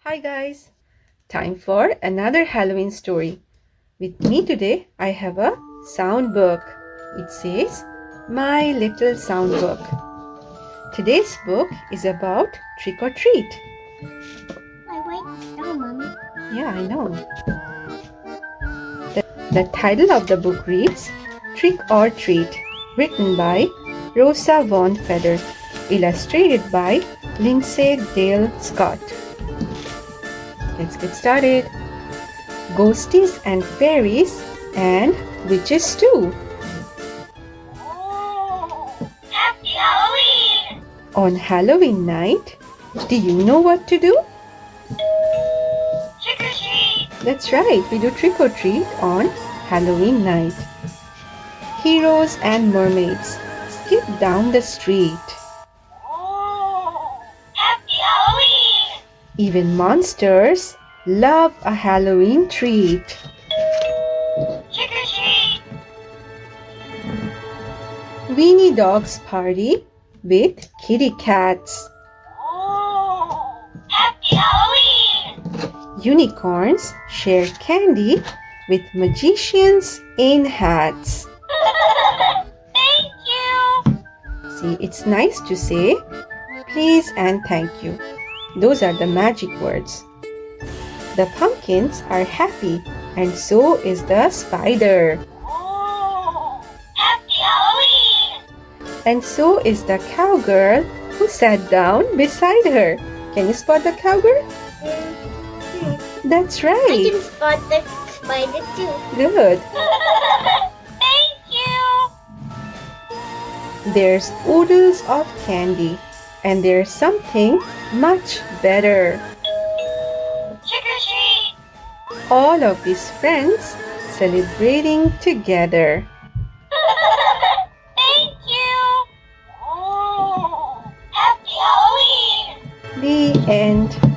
Hi guys, time for another Halloween story. With me today I have a sound book. It says My Little Sound Book. Today's book is about trick or treat. I write this down, Mommy. Yeah, I know. The title of the book reads Trick or Treat, written by Rosa Von Feder, illustrated by Lindsay Dale Scott. Let's get started. Ghosties and fairies and witches too. Happy Halloween! On Halloween night, do you know what to do? Trick or treat! That's right, we do trick or treat on Halloween night. Heroes and mermaids skip down the street. Happy Halloween! Even monsters love a Halloween treat. Trick or treat! Weenie dogs party with kitty cats. Happy Halloween! Unicorns share candy with magicians in hats. Thank you! See, it's nice to say please and thank you. Those are the magic words. The pumpkins are happy, and so is the spider. Happy Halloween! And so is the cowgirl who sat down beside her. Can you spot the cowgirl? That's I right. can spot the spider too. Good. Thank you! There's oodles of candy, and there's something much better. Trick or treat! All of these friends celebrating together. Thank you! Happy Halloween! The end.